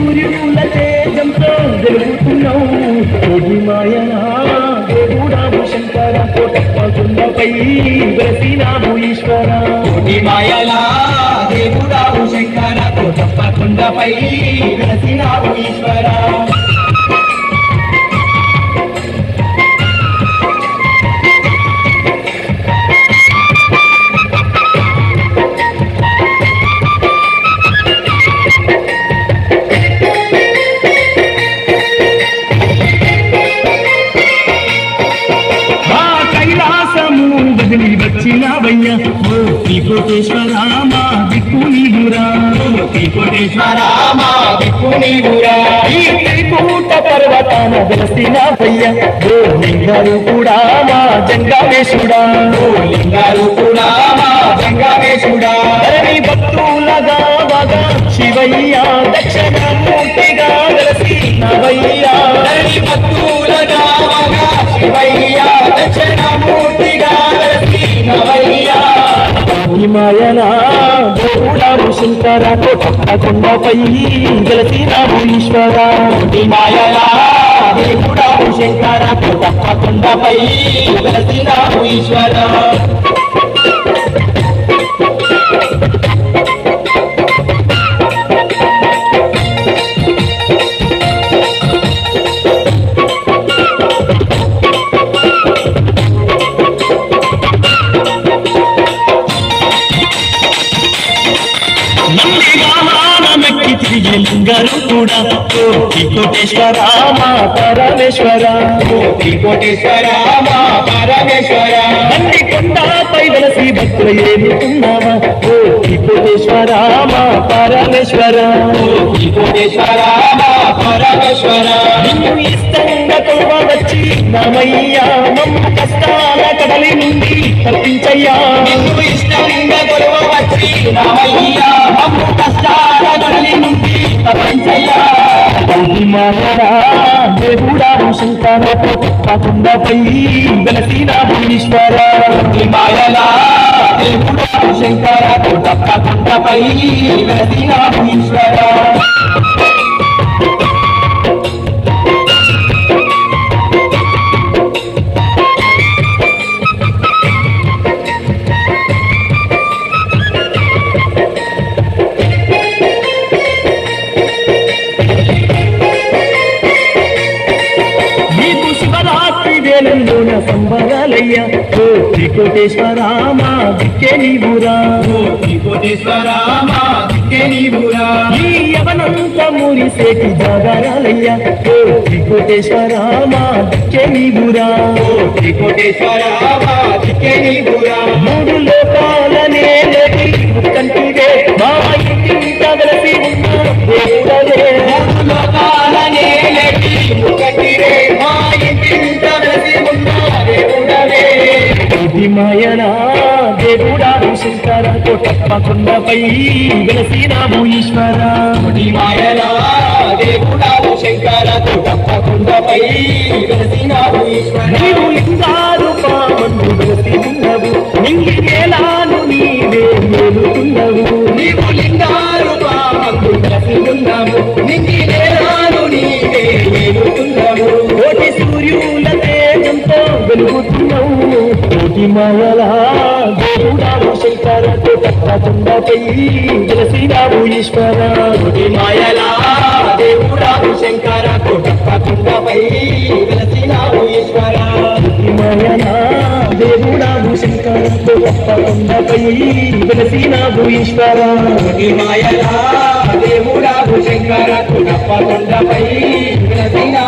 సూర్యుల తేజంతో వెలుగుతున్నావు కోటి మాయనా దేవుడావు శంకర కొండపై వెలసినావు ఈశ్వర కోటి మాయలా దేవుడావు శంకర కొండపై వెలసినావు ఈశ్వర వచ్చినావయ్యా కోటేశ్వర మా దిక్కు నీవురా కోటేశ్వర మా దిక్కు నీవురా ఈ త్రికూట పర్వతాన వెలసినావయ్యా ఓ లింగారు కూడా మా జంగావేశుడా లింగారు కూడా మా జంగావేశుడా ధరణి భక్తులగా వగా శివయ్యా దక్షిణమూర్తిగా వెలసినవయ్యా ధరణి భక్తులగా వగా శివయ్యా దక్షిణమూర్తిగా మాయనా దేవుడావు శంకర కొండపై వెలసినావు ఈశ్వర మాయనా దేవుడావు శంకర కొండపై వెలసినావు ఈశ్వర లింగారు కూడా కోటేశ్వర మా పరమేశ్వర కోటేశ్వర మా పరమేశ్వర అన్ని కొండపై వెలసి భక్తులు ఏలుతున్నావా కోటేశ్వర మా పరమేశ్వర కోటేశ్వర మా పరమేశ్వర నిన్ను ఇష్టంగా కొలవచ్చి నమయ్యా మమ్మ కష్టాల కడలి నుండి తప్పించయ్యా నిన్ను ఇష్టంగా కొలవచ్చి నమయ్యా మమ్మ కష్టాల కడలి నుండి తప్పించయ్యా దేవుడావు శంకర కొండపై వెలసినావు ఈశ్వర మాయలా దేవుడావు శంకర కొండపై వెలసినావు ఈశ్వర సంబరాలయ్యా కోటేశ్వర మా దిక్కే నీవురా కోటేశ్వర మా దిక్కే నీవురా ఈ యవనంత మురిసేటి జాగరాలయ్యా కోటేశ్వర మా దిక్కే నీవురా కోటేశ్వర మా దిక్కే నీవురా మూడు లోకాలనే లేటి కంటివే మా ఇంటింట వెలసి ఉన్న దేవుడవే మూడు లోకాలనే లేటి కంటివే మా ఇంటింట వెలసి ఉన్న దేవుడవే మాయనా దేవుడావు శంకర కొండపై వెలసినావు ఈశ్వర మాయనా దేవుడావు శంకర కొండపై వెలసినావు ఈశ్వర నీవు లింగారు పామందు వెలసి ఉన్నవు నింగి నేలాను నీవే మేలుతున్నవు నీవు లింగారు పామందు వెలసి ఉన్నావు నింగి నేలాను నీవే మేలుతున్నవు కోటి సూర్యుల తేజంతో వెలుగుతున్నావు కోటి మాయలా దేవుడావు శంకర కొండపై వెలసినావు ఈశ్వర మాయలా దేవుడావు శంకర కొండపై వెలసినావు ఈశ్వర మాయలా దేవుడావు శంకర కొండపై వెలసినావు ఈశ్వర మాయలా దేవుడావు శంకర కొండపై వెలసినావు